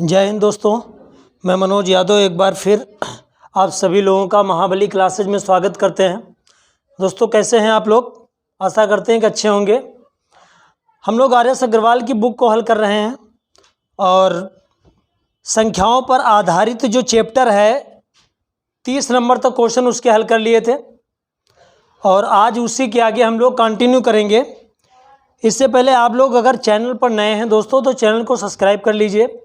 जय हिंद दोस्तों, मैं मनोज यादव एक बार फिर आप सभी लोगों का महाबली क्लासेज में स्वागत करते हैं। दोस्तों कैसे हैं आप लोग? आशा करते हैं कि अच्छे होंगे। हम लोग आर.एस. अग्रवाल की बुक को हल कर रहे हैं और संख्याओं पर आधारित जो चैप्टर है 30 नंबर तक क्वेश्चन उसके हल कर लिए थे और आज उसी के आगे हम लोग कंटिन्यू करेंगे। इससे पहले आप लोग अगर चैनल पर नए हैं दोस्तों तो चैनल को सब्सक्राइब कर लीजिए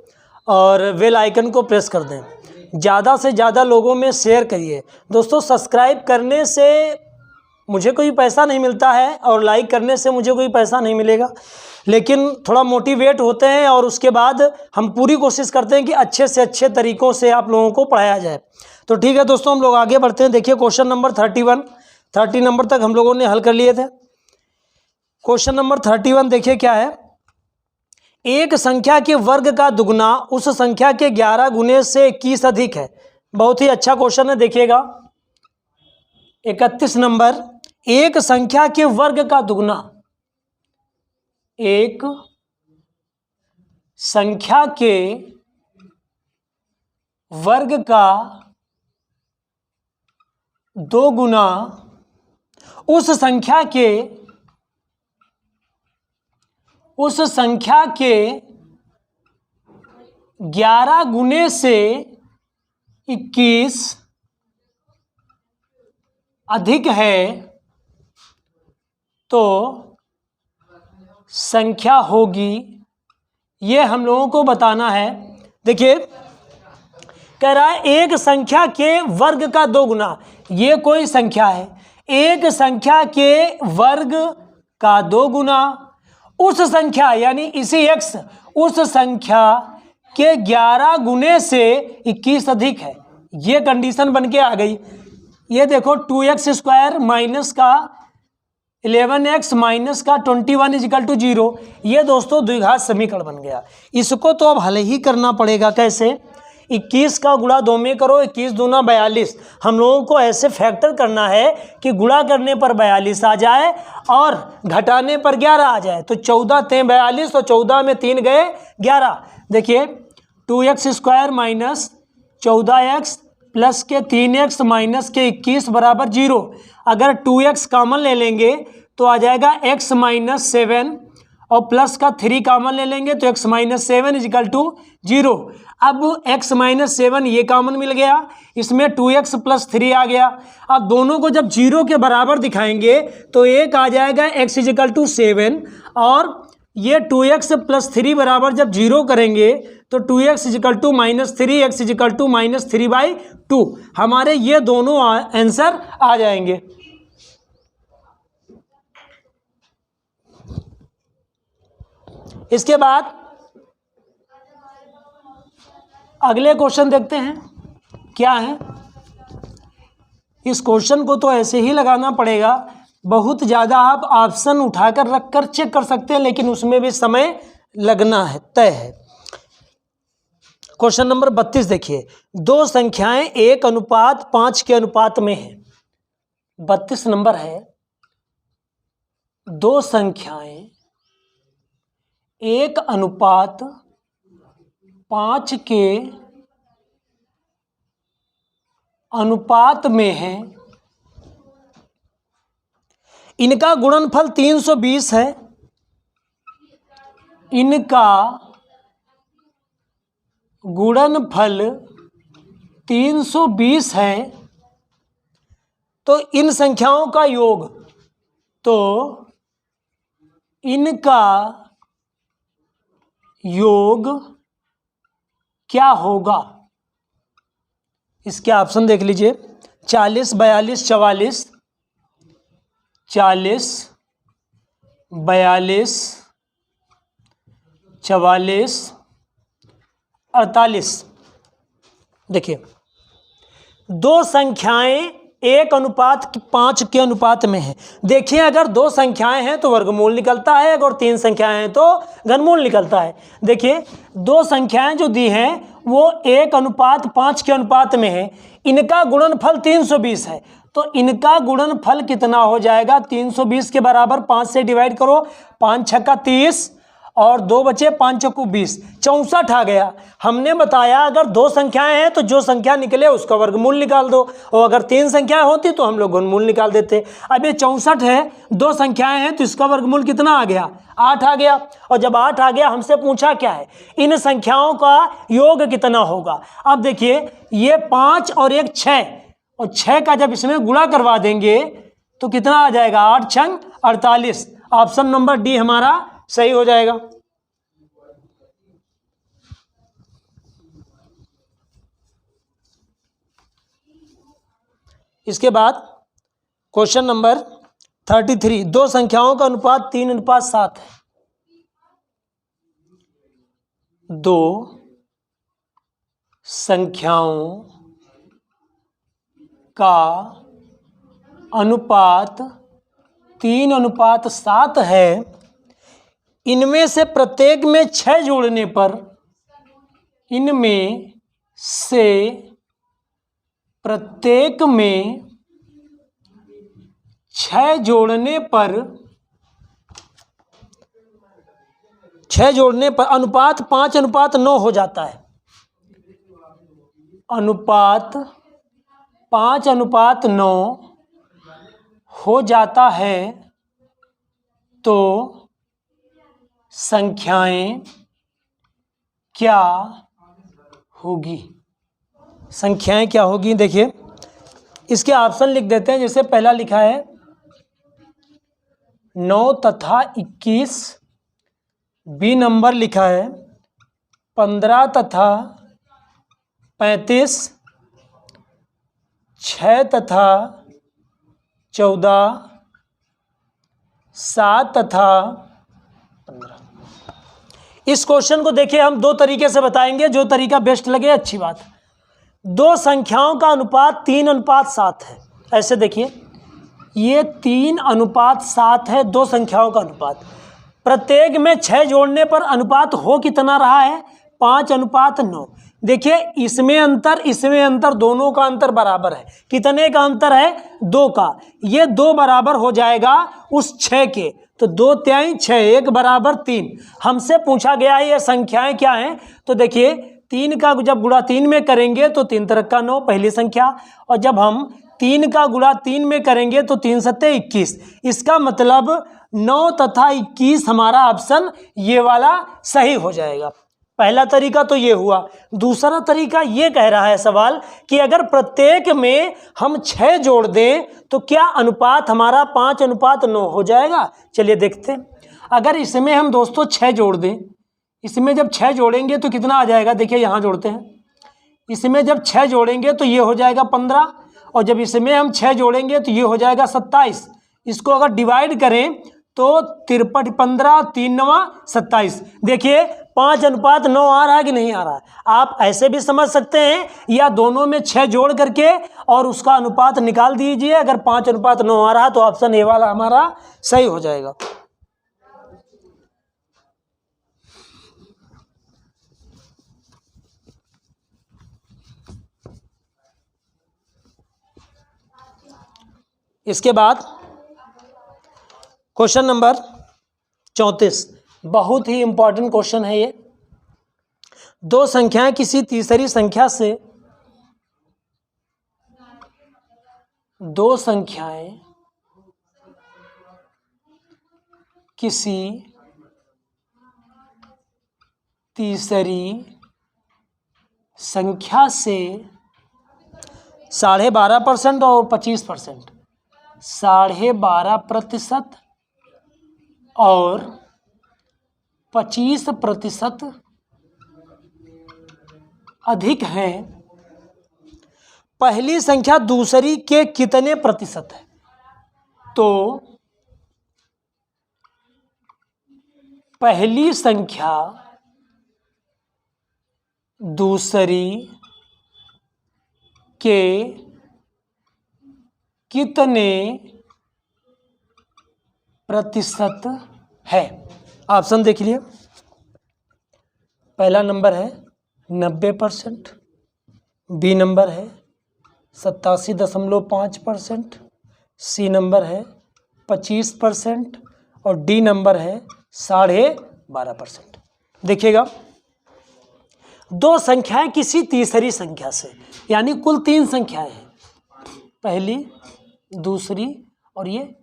और बेल आइकन को प्रेस कर दें। ज़्यादा से ज़्यादा लोगों में शेयर करिए। दोस्तों सब्सक्राइब करने से मुझे कोई पैसा नहीं मिलता है और लाइक करने से मुझे कोई पैसा नहीं मिलेगा, लेकिन थोड़ा मोटिवेट होते हैं और उसके बाद हम पूरी कोशिश करते हैं कि अच्छे से अच्छे तरीक़ों से आप लोगों को पढ़ाया जाए। तो ठीक है दोस्तों, हम लोग आगे बढ़ते हैं। देखिए क्वेश्चन नंबर 30 नंबर तक हम लोगों ने हल कर लिए थे। क्वेश्चन नंबर 31 देखिए क्या है। एक संख्या के वर्ग का दुगना उस संख्या के 11 गुने से 21 अधिक है। बहुत ही अच्छा क्वेश्चन है, देखिएगा 31 नंबर। एक संख्या के वर्ग का दुगना, एक संख्या के वर्ग का 2 गुना उस संख्या के 11 गुने से 21 अधिक है तो संख्या होगी। ये हम लोगों को बताना है। देखिए कह रहा है एक संख्या के वर्ग का 2 गुना। ये कोई संख्या है, एक संख्या के वर्ग का 2 गुना उस संख्या यानी इसी x उस संख्या के 11 गुने से 21 अधिक है। ये कंडीशन बन के आ गई। ये देखो 2x स्क्वायर माइनस का 11x माइनस का 21 इजिकल टू 0। ये दोस्तों द्विघात समीकरण बन गया। इसको तो अब हल ही करना पड़ेगा। कैसे? 21 का गुणा 2 में करो, 21 दूना 42। हम लोगों को ऐसे फैक्टर करना है कि गुणा करने पर 42 आ जाए और घटाने पर 11 आ जाए। तो 14 × 42 और 14 में 3 गए 11। देखिए 2x square minus 14x plus के 3x माइनस के 21 बराबर 0। अगर 2x कॉमन ले लेंगे तो आ जाएगा x माइनस 7 और प्लस का 3 कॉमन ले लेंगे तो x माइनस 7 इजिकल टू 0। अब x माइनस 7 ये कॉमन मिल गया, इसमें 2x प्लस 3 आ गया। अब दोनों को जब 0 के बराबर दिखाएंगे तो एक आ जाएगा x इजिकल टू 7 और ये 2x प्लस 3 बराबर जब 0 करेंगे तो 2x equal to -3, x equal to -3/2। हमारे ये दोनों आंसर आ जाएंगे। इसके बाद अगले क्वेश्चन देखते हैं क्या है। इस क्वेश्चन को तो ऐसे ही लगाना पड़ेगा। बहुत ज़्यादा आप ऑप्शन उठाकर रखकर चेक कर सकते हैं, लेकिन उसमें भी समय लगना है, तय है। क्वेश्चन नंबर 32 देखिए। 2 संख्याएं 1:5 के अनुपात में हैं। 32 नंबर है। 2 संख्याएं 1:5 के अनुपात में है। इनका गुणनफल 320 है। इनका गुणनफल 320 है। तो इन संख्याओं का योग, तो इनका योग क्या होगा? इसके ऑप्शन देख लीजिए। 40, 42, 44, 40, 42, 44, 48। देखिए 2 संख्याएं 1:5 के अनुपात में है। देखिए अगर 2 संख्याएं हैं तो वर्गमूल निकलता है, अगर 3 संख्याएं हैं तो घनमूल निकलता है। देखिए 2 संख्याएं जो दी हैं वो 1:5 के अनुपात में है। इनका गुणनफल 320 है, तो इनका गुणनफल कितना हो जाएगा? 320 के बराबर 5 से डिवाइड करो, 5 × 6 = 30 और 2 बचे, 5 चौकू 20, 64 आ गया। हमने बताया अगर 2 संख्याएं हैं तो जो संख्या निकले उसका वर्गमूल निकाल दो, और अगर 3 संख्याएं होती तो हम लोग घनमूल निकाल देते। अब ये 64 है, 2 संख्याएं हैं तो इसका वर्गमूल कितना आ गया, 8 आ गया। और जब 8 आ गया हमसे पूछा क्या है, इन संख्याओं का योग कितना होगा। अब देखिए ये 5 और एक 6, और 6 का जब इसमें गुणा करवा देंगे तो कितना आ जाएगा, 8 छंग 48। ऑप्शन नंबर डी हमारा सही हो जाएगा। इसके बाद क्वेश्चन नंबर 33, 2 संख्याओं का अनुपात 3:7 है। 2 संख्याओं का अनुपात 3:7 है। इनमें से प्रत्येक में 6 जोड़ने पर, इनमें से प्रत्येक में 6 जोड़ने पर अनुपात 5:9 हो जाता है। अनुपात 5:9 हो जाता है तो संख्याएं क्या होगी, संख्याएं क्या होगी। देखिए इसके ऑप्शन लिख देते हैं। जैसे पहला लिखा है 9 तथा 21, बी नंबर लिखा है 15 तथा 35, 6 तथा 14, 7 तथा 15। इस क्वेश्चन को देखिए हम 2 तरीके से बताएंगे, जो तरीका बेस्ट लगे अच्छी बात। 2 संख्याओं का अनुपात 3:7 है। ऐसे देखिए ये 3:7 है, 2 संख्याओं का अनुपात। प्रत्येक में 6 जोड़ने पर अनुपात हो कितना रहा है, 5:9। देखिए इसमें अंतर दोनों का अंतर बराबर है। कितने का अंतर है, 2 का। ये 2 बराबर हो जाएगा उस 6 के, तो 2 3 6, 1 बराबर 3। हमसे पूछा गया है ये संख्याएं क्या हैं, तो देखिए 3 का जब गुणा 3 में करेंगे तो 3 3 9 पहली संख्या, और जब हम 3 का गुणा 3 में करेंगे तो 3 7 21। इसका मतलब 9 तथा 21 हमारा ऑप्शन ये वाला सही हो जाएगा। पहला तरीका तो ये हुआ। दूसरा तरीका ये कह रहा है सवाल कि अगर प्रत्येक में हम 6 जोड़ दें तो क्या अनुपात हमारा 5:9 हो जाएगा। चलिए देखते हैं। अगर इसमें हम दोस्तों 6 जोड़ दें, इसमें जब 6 जोड़ेंगे तो कितना आ जाएगा, देखिए यहाँ जोड़ते हैं। इसमें जब 6 जोड़ेंगे तो ये हो जाएगा 15, और जब इसमें हम 6 जोड़ेंगे तो ये हो जाएगा 27। इसको अगर डिवाइड करें तो 53, 15, 3 9 27। देखिए 5:9 आ रहा है कि नहीं आ रहा है। आप ऐसे भी समझ सकते हैं, या दोनों में 6 जोड़ करके और उसका अनुपात निकाल दीजिए। अगर 5:9 आ रहा है तो ऑप्शन ए वाला हमारा सही हो जाएगा। इसके बाद क्वेश्चन नंबर 34, बहुत ही इंपॉर्टेंट क्वेश्चन है ये। 2 संख्याएं किसी तीसरी संख्या से, 2 संख्याएं किसी तीसरी संख्या से 12.5% और 25%, 12.5% और 25% अधिक है। पहली संख्या दूसरी के कितने प्रतिशत है। तो पहली संख्या दूसरी के कितने प्रतिशत है। ऑप्शन देख लिए। पहला नंबर है 90%, बी नंबर है 87.5%, सी नंबर है 25% और डी नंबर है 12%। देखिएगा, दो संख्याएं किसी तीसरी संख्या से, यानी कुल 3 संख्याएं हैं, पहली, दूसरी और ये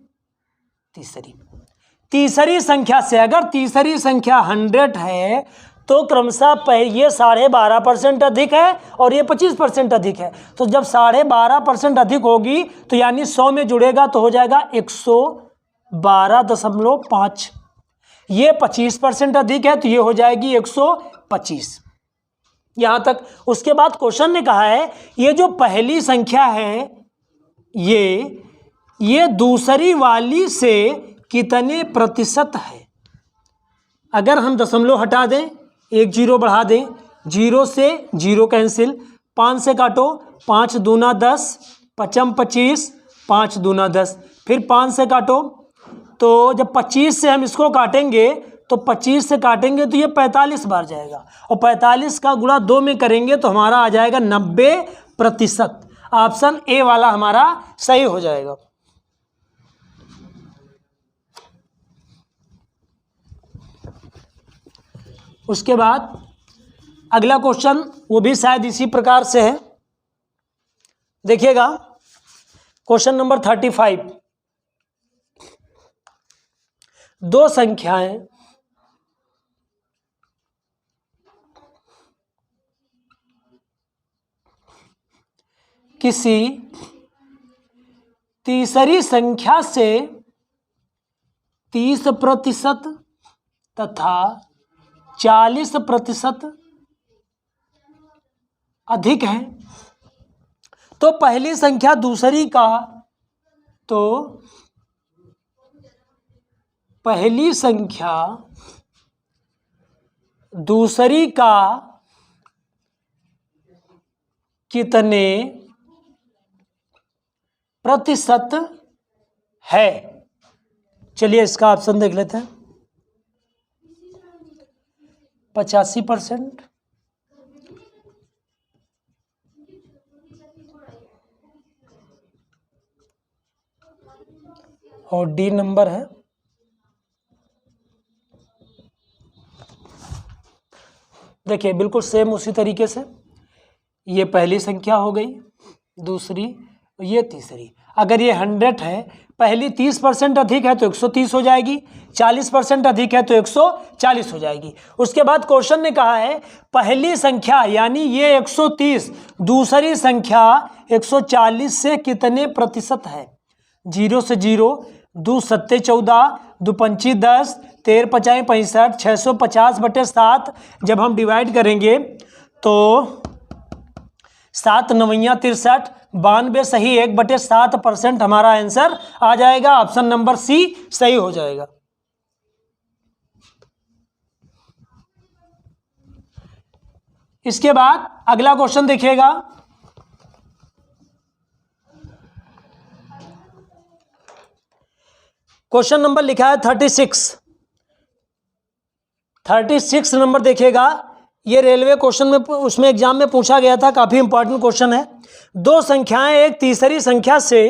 तीसरी संख्या से। अगर तीसरी संख्या 100 है तो क्रमशः ये 12.5% अधिक है और ये 25% अधिक है। तो जब 12.5% अधिक होगी तो यानी 100 में जुड़ेगा तो हो जाएगा 112.5। ये 25% अधिक है तो ये हो जाएगी 125। यहाँ तक। उसके बाद क्वेश्चन ने कहा है ये जो पहली संख्या है ये दूसरी वाली से कितने प्रतिशत है। अगर हम दशमलव हटा दें, 1 0 बढ़ा दें, 0 से 0 कैंसिल, 5 से काटो, 5 दूना 10, 5 25, 5 दूना 10, फिर 5 से काटो। तो जब 25 से हम इसको काटेंगे तो 25 से काटेंगे तो ये 45 बार जाएगा और 45 का गुणा 2 में करेंगे तो हमारा आ जाएगा 90%। ऑप्शन ए वाला हमारा सही हो जाएगा। उसके बाद अगला क्वेश्चन वो भी शायद इसी प्रकार से है। देखिएगा, क्वेश्चन नंबर 35। दो संख्याएं किसी तीसरी संख्या से 30% तथा 40% अधिक है तो पहली संख्या दूसरी का पहली संख्या दूसरी का कितने प्रतिशत है। चलिए इसका ऑप्शन देख लेते हैं। 85%, और डी नंबर है देखिए बिल्कुल सेम उसी तरीके से। ये पहली संख्या हो गई, दूसरी, ये तीसरी। अगर ये 100 है, पहली 30% अधिक है तो 130 हो जाएगी, 40% अधिक है तो 140 हो जाएगी। उसके बाद क्वेश्चन ने कहा है पहली संख्या यानी ये 130 दूसरी संख्या 140 से कितने प्रतिशत है। 0 से 0, 2 सत्ते 14, 2 पंची 10, 13 पचाई 65, 650/7 जब हम डिवाइड करेंगे तो 7 9 63, 92 सही 1/7% हमारा आंसर आ जाएगा। ऑप्शन नंबर सी सही हो जाएगा। इसके बाद अगला क्वेश्चन देखिएगा। क्वेश्चन नंबर लिखा है 36 नंबर देखिएगा। ये रेलवे क्वेश्चन में उसमें एग्जाम में पूछा गया था, काफी इंपॉर्टेंट क्वेश्चन है। दो संख्याएं एक तीसरी संख्या से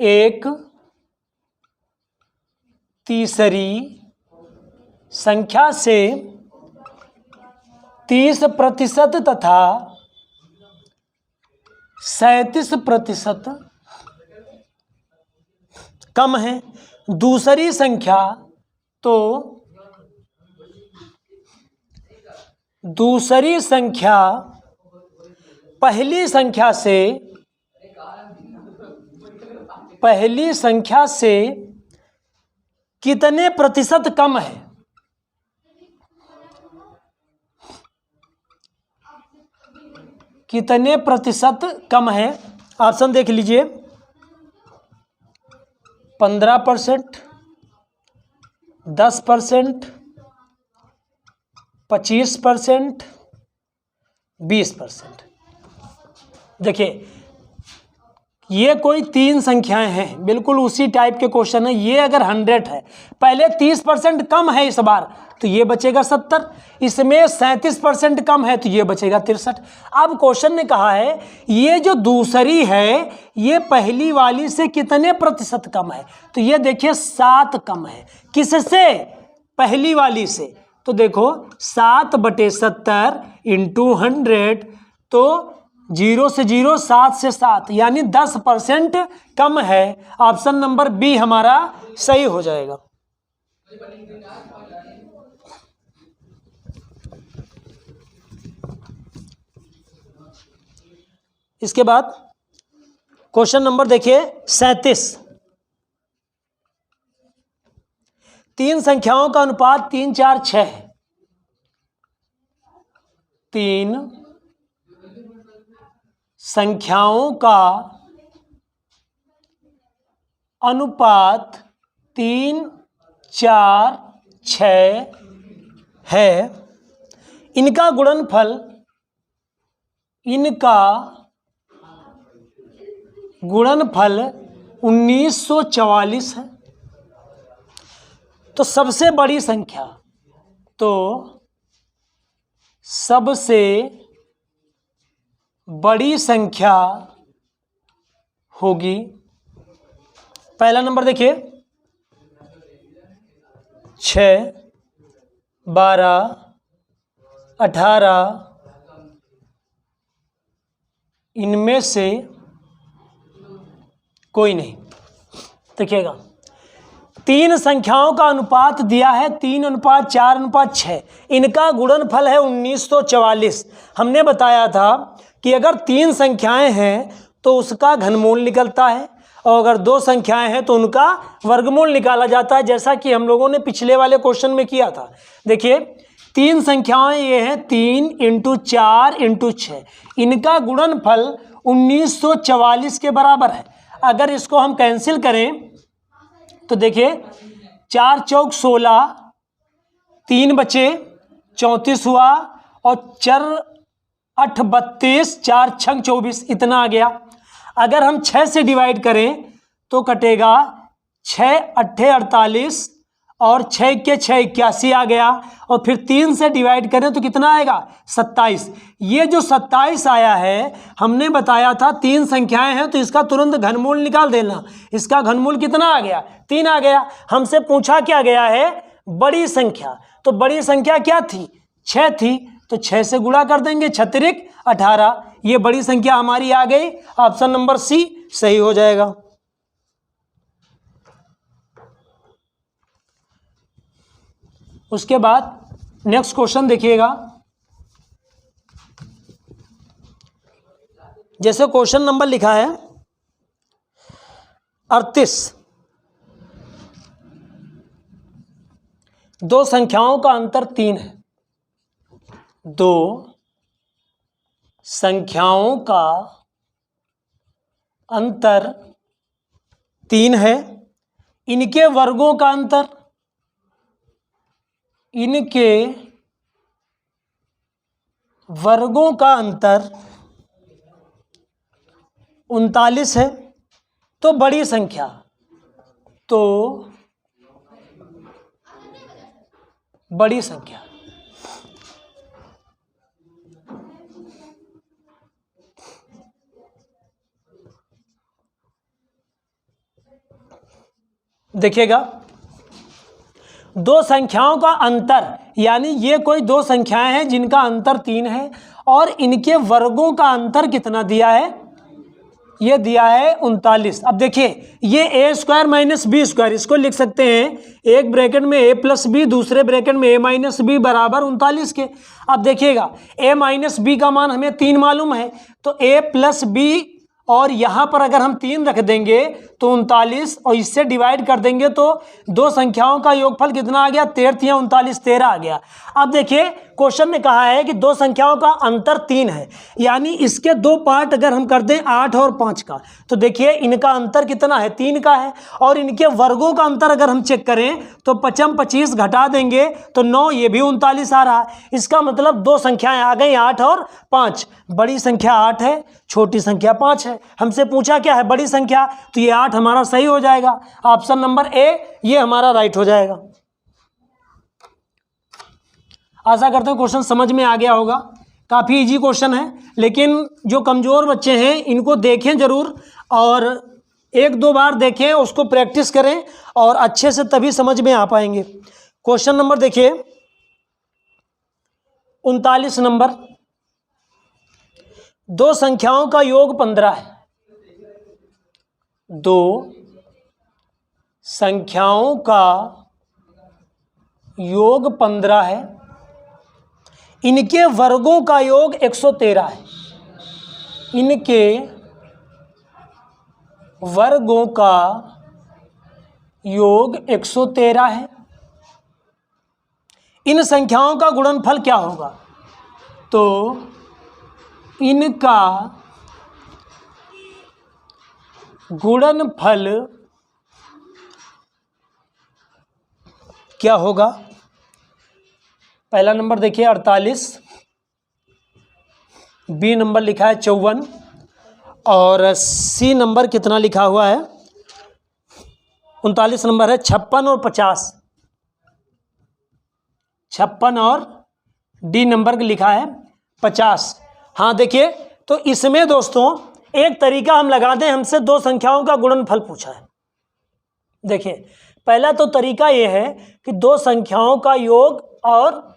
एक तीसरी संख्या से 30% तथा 37% कम है। दूसरी संख्या पहली संख्या से कितने प्रतिशत कम है। कितने प्रतिशत कम है। ऑप्शन देख लीजिए। 15%, 10%, 25%, 20%। देखिए ये कोई तीन संख्याएं हैं, बिल्कुल उसी टाइप के क्वेश्चन है। ये अगर 100 है, पहले 30% कम है इस बार, तो ये बचेगा 70। इसमें 37% कम है, तो ये बचेगा 63। अब क्वेश्चन ने कहा है ये जो दूसरी है ये पहली वाली से कितने प्रतिशत कम है, तो ये देखिए 7 कम है। किससे? पहली वाली से। तो देखो 7/70 इंटू 100, तो 0 से 0, 7 से 7, यानी 10% कम है। ऑप्शन नंबर बी हमारा सही हो जाएगा। इसके बाद क्वेश्चन नंबर देखिए 37। तीन संख्याओं का अनुपात 3, 4, 6 है। 3 संख्याओं का अनुपात 3, 4, 6 है। इनका गुणनफल 1944 है। तो सबसे बड़ी संख्या होगी, पहला नंबर देखिए 6, 12, 18, इनमें से कोई नहीं। देखिएगा तीन संख्याओं का अनुपात दिया है 3:4:6, इनका गुणनफल है 1944। हमने बताया था कि अगर तीन संख्याएं हैं तो उसका घनमूल निकलता है, और अगर दो संख्याएं हैं तो उनका वर्गमूल निकाला जाता है, जैसा कि हम लोगों ने पिछले वाले क्वेश्चन में किया था। देखिए तीन संख्याएं ये हैं 3 × 4 × 6, इनका गुणनफल 1944 के बराबर है। अगर इसको हम कैंसिल करें तो देखिए 4 चौक 16, 3 बचे 34 हुआ, और 4 8 32, 4 6 24, इतना आ गया। अगर हम 6 से डिवाइड करें तो कटेगा 6 8 48, और 6 के 6 81 आ गया, और फिर 3 से डिवाइड करें तो कितना आएगा 27। ये जो 27 आया है, हमने बताया था तीन संख्याएं हैं तो इसका तुरंत घनमूल निकाल देना। इसका घनमूल कितना आ गया? 3 आ गया। हमसे पूछा क्या गया है? बड़ी संख्या। तो बड़ी संख्या क्या थी? 6 थी, तो 6 से गुणा कर देंगे, 6 × 18, ये बड़ी संख्या हमारी आ गई। ऑप्शन नंबर सी सही हो जाएगा। उसके बाद नेक्स्ट क्वेश्चन देखिएगा। जैसे क्वेश्चन नंबर लिखा है 38, दो संख्याओं का अंतर 3 है। दो संख्याओं का अंतर 3 है। इनके वर्गों का अंतर, इनके वर्गों का अंतर 39 है। तो बड़ी संख्या, तो बड़ी संख्या देखिएगा, दो संख्याओं का अंतर, यानी ये कोई दो संख्याएं हैं जिनका अंतर 3 है, और इनके वर्गों का अंतर कितना दिया है? ये दिया है 39। अब देखिए ये a² - b², इसको लिख सकते हैं एक ब्रैकेट में a + b, दूसरे ब्रैकेट में a - b बराबर 39 के। अब देखिएगा a - b का मान हमें 3 मालूम है, तो a + b, और यहाँ पर अगर हम 3 रख देंगे तो 39 और इससे डिवाइड कर देंगे तो दो संख्याओं का योगफल कितना आ गया, 13 39 13 आ गया। अब देखिए क्वेश्चन में कहा है कि दो संख्याओं का अंतर 3 है, यानी इसके दो पार्ट अगर हम कर दें 8 और 5 का, तो देखिए इनका अंतर कितना है, 3 का है। और इनके वर्गों का अंतर अगर हम चेक करें तो 25 घटा देंगे तो 9, ये भी 39 आ रहा है। इसका मतलब दो संख्याएं आ गई 8 और 5। बड़ी संख्या 8 है, छोटी संख्या 5 है। हमसे पूछा क्या है, बड़ी संख्या, तो ये 8 हमारा सही हो जाएगा। ऑप्शन नंबर ए ये हमारा राइट हो जाएगा। आशा करते हैं क्वेश्चन समझ में आ गया होगा। काफ़ी इजी क्वेश्चन है, लेकिन जो कमज़ोर बच्चे हैं इनको देखें ज़रूर और एक दो बार देखें, उसको प्रैक्टिस करें और अच्छे से तभी समझ में आ पाएंगे। क्वेश्चन नंबर देखिए 39 नंबर, दो संख्याओं का योग 15 है। दो संख्याओं का योग 15 है, इनके वर्गों का योग 113 है। इनके वर्गों का योग 113 है। इन संख्याओं का गुणनफल क्या होगा, तो इनका गुणनफल क्या होगा। पहला नंबर देखिए 48, बी नंबर लिखा है 54 और सी नंबर कितना लिखा हुआ है 39 नंबर है 56 और 50। 56 और डी नंबर लिखा है 50। हाँ देखिए, तो इसमें दोस्तों एक तरीका हम लगा दें, हमसे दो संख्याओं का गुणनफल पूछा है। देखिए पहला तो तरीका ये है कि दो संख्याओं का योग, और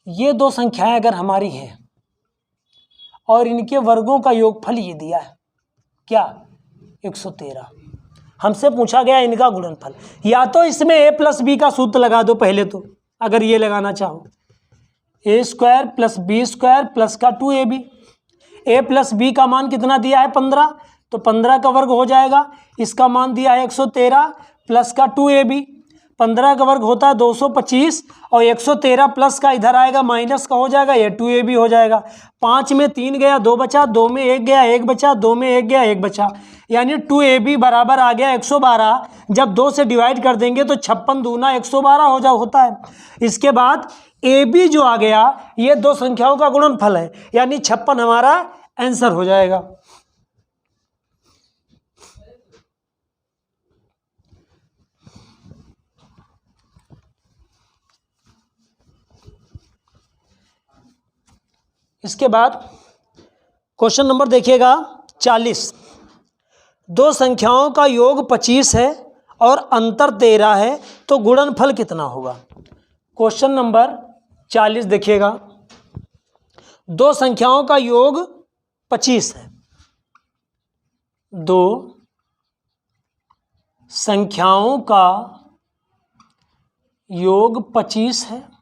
ये दो संख्याएं अगर हमारी हैं और इनके वर्गों का योगफल ये दिया है क्या 113, हमसे पूछा गया इनका गुणनफल। या तो इसमें a प्लस बी का सूत्र लगा दो पहले, तो अगर ये लगाना चाहो a square plus B square plus का 2ab। a प्लस बी का मान कितना दिया है 15, तो 15 का वर्ग हो जाएगा। इसका मान दिया है 113 प्लस का 2ab, 15 का वर्ग होता है 225 और 113 प्लस का इधर आएगा माइनस का हो जाएगा, ये 2ab हो जाएगा। 5 में 3 गया 2 बचा, 2 में 1 गया 1 बचा, 2 में 1 गया 1 बचा, यानी 2ab बराबर आ गया 112। जब 2 से डिवाइड कर देंगे तो 56 दूना 112 होता है। इसके बाद ab जो आ गया ये दो संख्याओं का गुणनफल है, यानी 56 हमारा आंसर हो जाएगा। इसके बाद क्वेश्चन नंबर देखिएगा 40, दो संख्याओं का योग 25 है और अंतर 13 है, तो गुणनफल कितना होगा। क्वेश्चन नंबर 40 देखिएगा, दो संख्याओं का योग 25 है। दो संख्याओं का योग 25 है,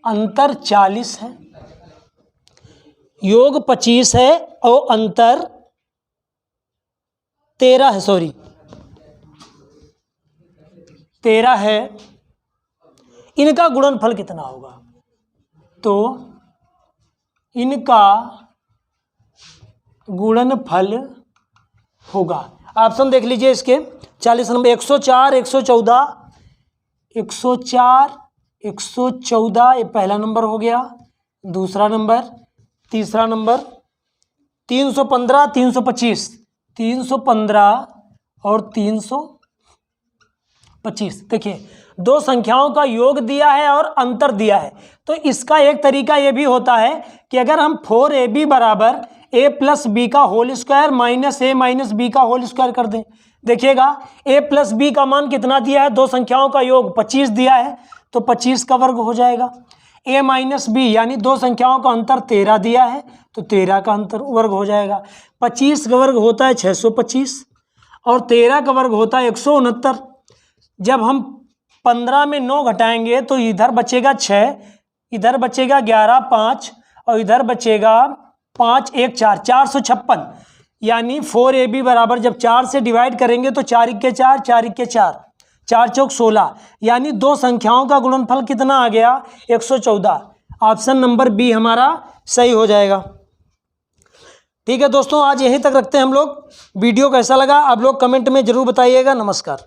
अंतर 40 है। योग 25 है और अंतर 13 है, 13 है। इनका गुणनफल कितना होगा, तो इनका गुणनफल होगा, ऑप्शन देख लीजिए इसके 40 नंबर 104 114 104 114, ये पहला नंबर हो गया। दूसरा नंबर, तीसरा नंबर 315 325, 315 और 325। देखिए दो संख्याओं का योग दिया है और अंतर दिया है, तो इसका एक तरीका ये भी होता है कि अगर हम 4ab बराबर a प्लस बी का whole square minus a minus B का होल स्क्वायर कर दें। देखिएगा a प्लस बी का मान कितना दिया है, दो संख्याओं का योग 25 दिया है, तो 25 का वर्ग हो जाएगा। a माइनस बी यानी दो संख्याओं का अंतर 13 दिया है, तो 13 का अंतर वर्ग हो जाएगा। 25 का वर्ग होता है 625 और 13 का वर्ग होता है 169। जब हम 15 में 9 घटाएंगे तो इधर बचेगा 6, इधर बचेगा 11 5 और इधर बचेगा 5 1 4, 456। यानी 4AB बराबर जब 4 से डिवाइड करेंगे तो 4 इक्के 4, 4 इक्के 4, 4 चौक 16, यानी दो संख्याओं का गुणनफल कितना आ गया 114। ऑप्शन नंबर बी हमारा सही हो जाएगा। ठीक है दोस्तों, आज यहीं तक रखते हैं हम लोग। वीडियो कैसा लगा आप लोग कमेंट में ज़रूर बताइएगा। नमस्कार।